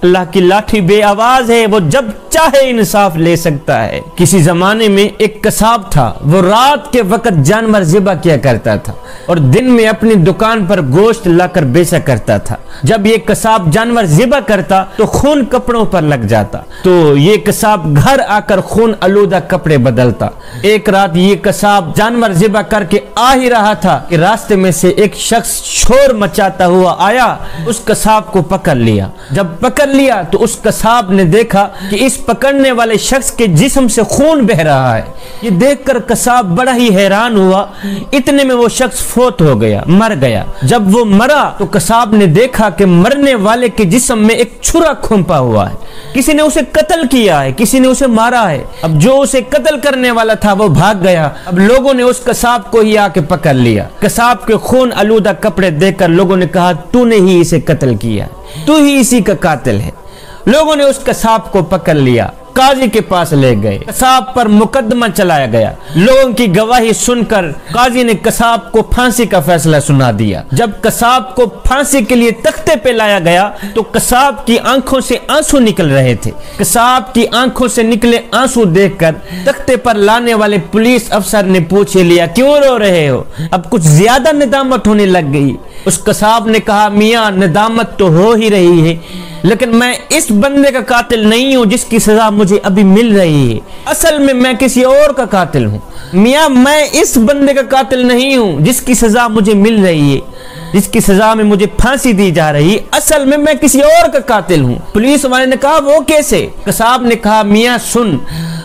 اللہ کی لاٹھی بے آواز ہے، وہ جب چاہے انصاف لے سکتا ہے۔ کسی زمانے میں ایک قصاب تھا، وہ رات کے وقت جانور ذبح کیا کرتا تھا اور دن میں اپنی دکان پر گوشت لا کر بیچا کرتا تھا۔ جب یہ قصاب جانور ذبح کرتا تو خون کپڑوں پر لگ جاتا، تو یہ قصاب گھر آ کر خون آلودہ کپڑے بدلتا۔ ایک رات یہ قصاب جانور ذبح کر کے آ ہی رہا تھا کہ راستے میں سے ایک شخص شور مچاتا ہوا آیا، اس قصاب کو پکڑ لیا۔ جب پکڑ لیا تو اس قصاب نے دیکھا کہ اس پکڑنے والے شخص کے جسم سے خون بہ رہا ہے۔ یہ دیکھ کر قصاب بڑا ہی حیران ہوا، اتنے میں وہ شخص فوت ہو گیا، مر گیا۔ جب وہ مرا تو قصاب نے دیکھا کہ مرنے والے کے جسم میں ایک چھرا کھونپا ہوا ہے، کسی نے اسے قتل کیا ہے، کسی نے اسے مارا ہے۔ اب جو اسے قتل کرنے والا تھا وہ بھاگ گیا۔ اب لوگوں نے اس قصاب کو ہی آ کے پکڑ لیا۔ قصاب کے خون آلودہ کپڑے دیکھ کر لوگوں نے کہا تو نے ہی اسے قتل کیا، تو ہی اسی کا قاتل ہے۔ لوگوں نے اس قصاب کو پکڑ لیا، قاضی کے پاس لے گئے، قصاب پر مقدمہ چلایا گیا۔ لوگوں کی گواہی سن کر قاضی نے قصاب کو پھانسی کا فیصلہ سنا دیا۔ جب قصاب کو پھانسی کے لیے تختے پہ لایا گیا تو قصاب کی آنکھوں سے آنسو نکل رہے تھے۔ قصاب کی آنکھوں سے نکلے آنسو دیکھ کر تختے پر لانے والے پولیس افسر نے پوچھ لیا کیوں رو رہے ہو؟ اب کچھ زیادہ ندامت ہونے لگ گئی۔ اس قصاب نے کہا میاں ندامت تو ہو ہی رہی ہے، لیکن میں اس بندے کا قاتل نہیں ہوں جس کی سزا مجھے ابھی مل رہی ہے، اصل میں کسی اور کا قاتل ہوں۔ میاں میں اس بندے کا قاتل نہیں ہوں جس کی سزا مجھے مل رہی ہے، جس کی سزا میں مجھے پھانسی دی جا رہی ہے، اصل میں کسی اور کا قاتل ہوں۔ پولیس والے نے کہا وہ کیسے؟ قصاب نے کہا میاں سن،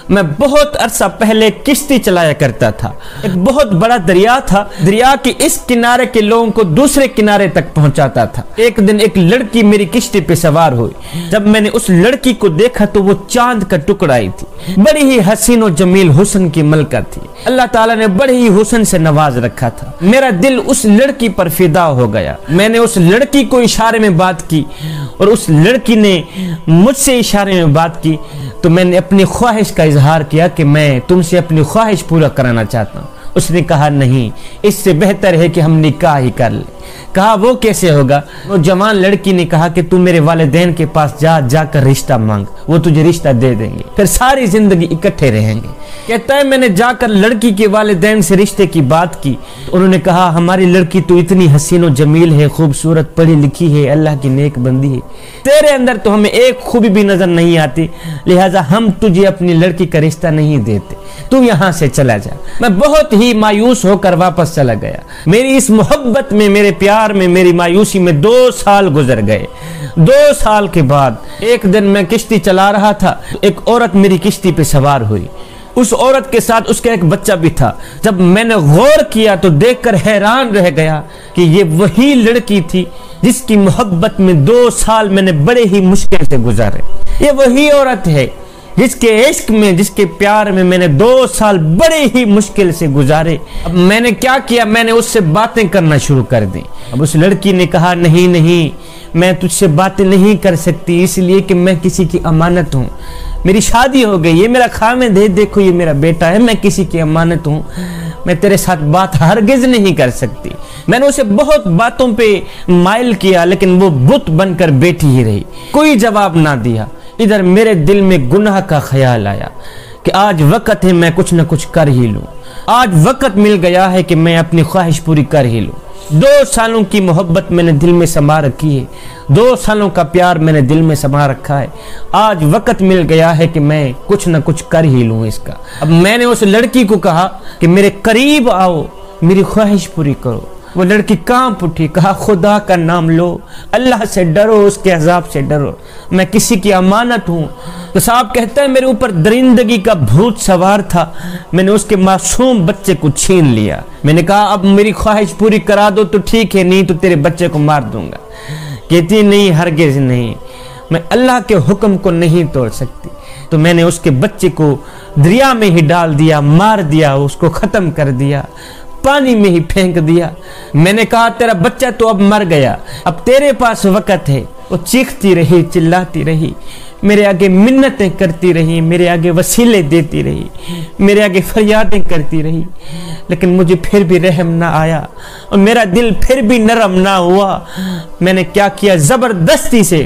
میں بہت عرصہ پہلے کشتی چلایا کرتا تھا۔ ایک بہت بڑا دریا تھا، دریا کے اس کنارے کے لوگوں کو دوسرے کنارے تک پہنچاتا تھا۔ ایک دن ایک لڑکی میری کشتی پہ سوار ہوئی۔ جب میں نے اس لڑکی کو دیکھا تو وہ چاند کا ٹکڑا ہی تھی، بڑی ہی حسین و جمیل حسن کی ملکہ تھی۔ اللہ تعالیٰ نے بڑے ہی حسن سے نواز رکھا تھا۔ میرا دل اس لڑکی پر فدا ہو گیا۔ میں نے اس لڑکی کو اشارے میں بات کی اور اس لڑکی نے مجھ سے اشارے میں بات کی، تو میں نے اپنی خواہش کا اظہار کیا کہ میں تم سے اپنی خواہش پورا کرانا چاہتا ہوں۔ اس نے کہا نہیں، اس سے بہتر ہے کہ ہم نکاح ہی کر لیں۔ کہا وہ کیسے ہوگا؟ وہ جوان لڑکی نے کہا کہ تم میرے والدین کے پاس جا کر رشتہ مانگ، وہ تجھے رشتہ دے دیں گے، پھر ساری زندگی اکٹھے رہیں گے۔ کہتا ہے میں نے جا کر لڑکی کے والدین سے رشتے کی بات کی، انہوں نے کہا ہماری لڑکی تو اتنی حسین و جمیل ہے، خوبصورت، پڑھی لکھی ہے، اللہ کی نیک بندی ہے، تیرے اندر تو ہمیں ایک خوبی بھی نظر نہیں آتی، لہٰذا ہم تجھے اپنی لڑکی کا رشتہ نہیں دیتے، تو یہاں سے چلا جا۔ میں بہت ہی مایوس ہو کر واپس چلا گیا۔ میری اس محبت میں، میرے پیار میں، میری مایوسی میں 2 سال گزر گئے۔ 2 سال کے بعد ایک دن میں کشتی چلا رہا تھا، ایک عورت میری کشتی پہ سوار ہوئی۔ اس عورت کے ساتھ اس کا ایک بچہ بھی تھا۔ جب میں نے غور کیا تو دیکھ کر حیران رہ گیا کہ یہ وہی لڑکی تھی جس کی محبت میں 2 سال میں نے بڑے ہی مشکل سے گزارے۔ یہ وہی عورت ہے جس کے عشق میں، جس کے پیار میں نے 2 سال بڑے ہی مشکل سے گزارے۔ اب میں نے کیا کیا؟ میں نے اس سے باتیں کرنا شروع کر دی۔ اب اس لڑکی نے کہا نہیں، میں تجھ سے باتیں نہیں کر سکتی، اس لیے کہ میں کسی کی امانت ہوں، میری شادی ہو گئی، یہ میرا خامد ہے، دیکھو یہ میرا بیٹا ہے، میں کسی کی امانت ہوں، میں تیرے ساتھ بات ہرگز نہیں کر سکتی۔ میں نے اسے بہت باتوں پہ مائل کیا، لیکن وہ بت بن کر بیٹھی ہی رہی، کوئی جواب نہ دیا۔ ادھر میرے دل میں گناہ کا خیال آیا کہ آج وقت ہے میں کچھ نہ کچھ کر ہی لوں، آج وقت مل گیا ہے کہ میں اپنی خواہش پوری کر ہی لوں۔ 2 سالوں کی محبت میں نے دل میں سما رکھی ہے، 2 سالوں کا پیار میں نے دل میں سما رکھا ہے، آج وقت مل گیا ہے کہ میں کچھ نہ کچھ کر ہی لوں اس کا۔ اب میں نے اس لڑکی کو کہا کہ میرے قریب آؤ، میری خواہش پوری کرو۔ وہ لڑکی کانپ اٹھی، کہا خدا کا نام لو، اللہ سے ڈرو، اس کے عذاب سے ڈرو، میں کسی کی امانت ہوں۔ قصاب کہتا ہے میرے اوپر درندگی کا بھوت سوار تھا، میں نے اس کے معصوم بچے کو چھین لیا۔ میں نے کہا اب میری خواہش پوری کرا دو تو ٹھیک ہے، نہیں تو تیرے بچے کو مار دوں گا۔ کہتی نہیں، ہرگز نہیں، میں اللہ کے حکم کو نہیں توڑ سکتی۔ تو میں نے اس کے بچے کو دریا میں ہی ڈال دیا، مار دیا، اس کو ختم کر دیا، پانی میں ہی پھینک دیا۔ میں نے کہا تیرا بچہ تو اب مر گیا، اب تیرے پاس وقت ہے۔ وہ چیختی رہی، چلاتی رہی، میرے آگے منتیں کرتی رہی، میرے آگے وسیلے دیتی رہی، میرے آگے فریادیں کرتی رہی، لیکن مجھے پھر بھی رحم نہ آیا اور میرا دل پھر بھی نرم نہ ہوا۔ میں نے کیا کیا؟ زبردستی سے